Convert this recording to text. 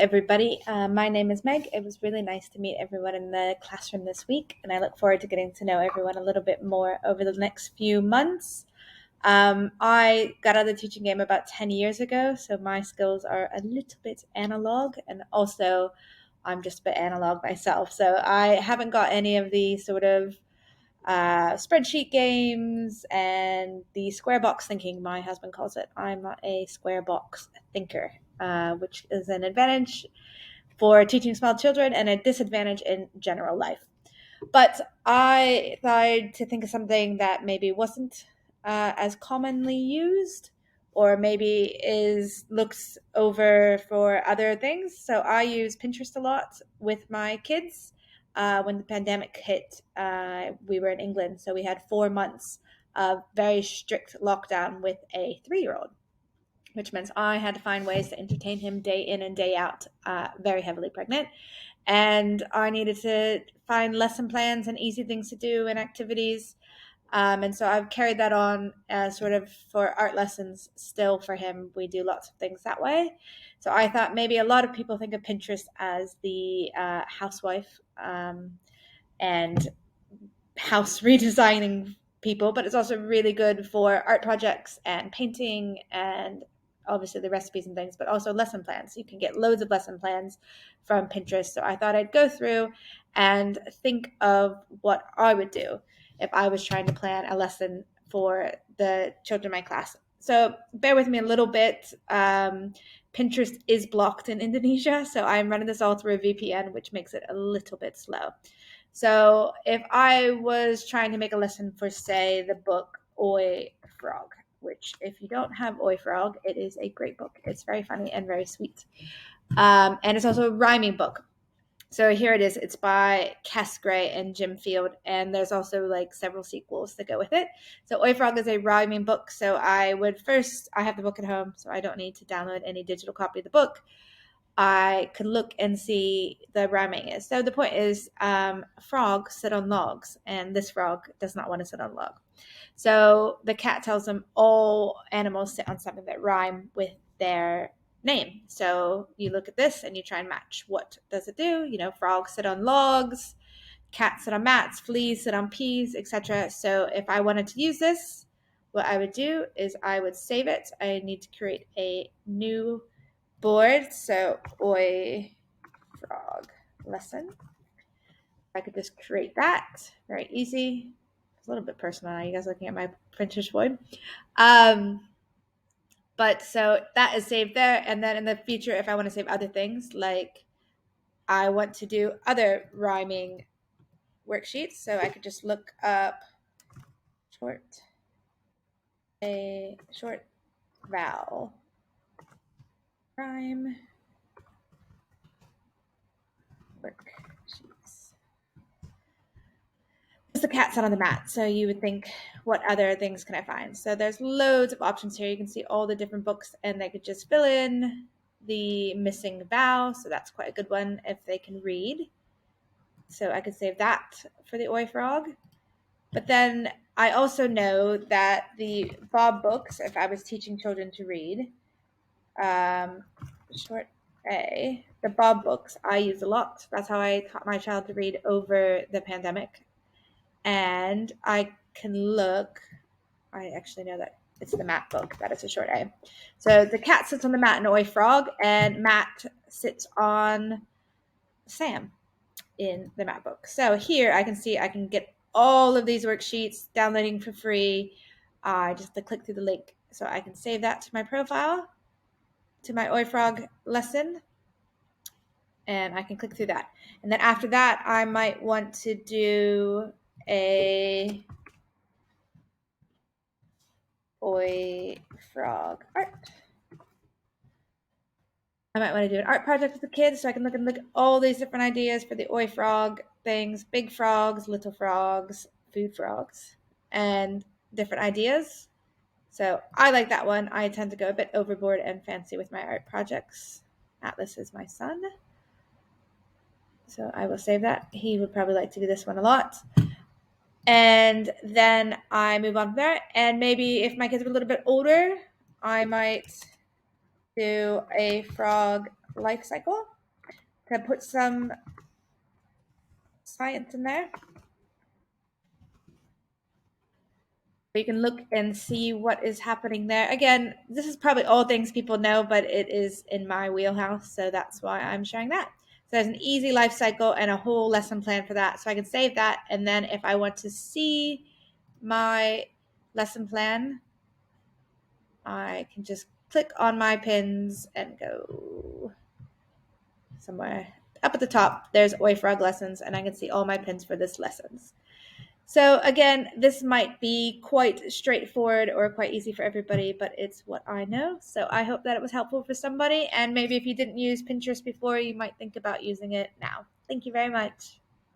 Everybody. My name is Meg. It was really nice to meet everyone in the classroom this week, and I look forward to getting to know everyone a little bit more over the next few months. I got out of the teaching game about 10 years ago, so my skills are a little bit analog, and also I'm just a bit analog myself. So I haven't got any of the sort of spreadsheet games and the square box thinking, my husband calls it. I'm not a square box thinker, which is an advantage for teaching small children and a disadvantage in general life. But I tried to think of something that maybe wasn't as commonly used, or maybe is looks over for other things. So I use Pinterest a lot with my kids. When the pandemic hit, we were in England, so we had 4 months of very strict lockdown with a 3-year-old, which meant I had to find ways to entertain him day in and day out, very heavily pregnant. And I needed to find lesson plans and easy things to do and activities. And so I've carried that on as sort of for art lessons still for him. We do lots of things that way. So I thought maybe a lot of people think of Pinterest as the housewife and house redesigning people, but it's also really good for art projects and painting and obviously the recipes and things, but also lesson plans. You can get loads of lesson plans from Pinterest. So I thought I'd go through and think of what I would do if I was trying to plan a lesson for the children in my class. So bear with me a little bit. Pinterest is blocked in Indonesia, so I'm running this all through a VPN, which makes it a little bit slow. So if I was trying to make a lesson for, say, the book Oi Frog, which if you don't have Oi Frog, it is a great book. It's very funny and very sweet. And it's also a rhyming book. So here it is. It's by Cass Gray and Jim Field, and there's also like several sequels that go with it. So Oi Frog is a rhyming book. So I have the book at home, so I don't need to download any digital copy of the book. I could look and see the rhyming is. So the point is, frogs sit on logs, and this frog does not want to sit on a log. So the cat tells them all animals sit on something that rhyme with their name. So you look at this and you try and match. What does it do? Frogs sit on logs, cats sit on mats, fleas sit on peas, etc. So if I wanted to use this, what I would do is I would save it. I need to create a new board. So Oi Frog lesson. I could just create that. Very easy. It's a little bit personal. Are you guys looking at my Pinterest board? But so that is saved there. And then in the future, if I want to save other things, like I want to do other rhyming worksheets, so I could just look up a short vowel rhyme worksheets. It's the cat sat on the mat, so you would think, what other things can I find? So there's loads of options here. You can see all the different books, and they could just fill in the missing vowel, so that's quite a good one if they can read. So I could save that for the Oi Frog. But then I also know that the Bob books, if I was teaching children to read, short A, the Bob books I use a lot. That's how I taught my child to read over the pandemic. And I can look, I actually know that it's the Matt book. That is a short A. So the cat sits on the mat in Oi Frog, and Matt sits on Sam in the Matt book. So here I can see I can get all of these worksheets downloading for free. I just have to click through the link. So I can save that to my profile, to my Oi Frog lesson, and I can click through that. And then after that, I might want to do a Oi Frog art. I might want to do an art project with the kids, so I can look at all these different ideas for the Oi Frog things, big frogs, little frogs, food frogs, and different ideas. So I like that one. I tend to go a bit overboard and fancy with my art projects. Atlas is my son, so I will save that. He would probably like to do this one a lot. And then I move on from there. And maybe if my kids are a little bit older, I might do a frog life cycle. to put some science in there. You can look and see what is happening there. Again, this is probably all things people know, but it is in my wheelhouse, so that's why I'm sharing that. So there's an easy life cycle and a whole lesson plan for that. So I can save that, and then if I want to see my lesson plan, I can just click on my pins and go somewhere up at the top. There's Oi Frog lessons, and I can see all my pins for this lessons. So again, this might be quite straightforward or quite easy for everybody, but it's what I know. So I hope that it was helpful for somebody. And maybe if you didn't use Pinterest before, you might think about using it now. Thank you very much.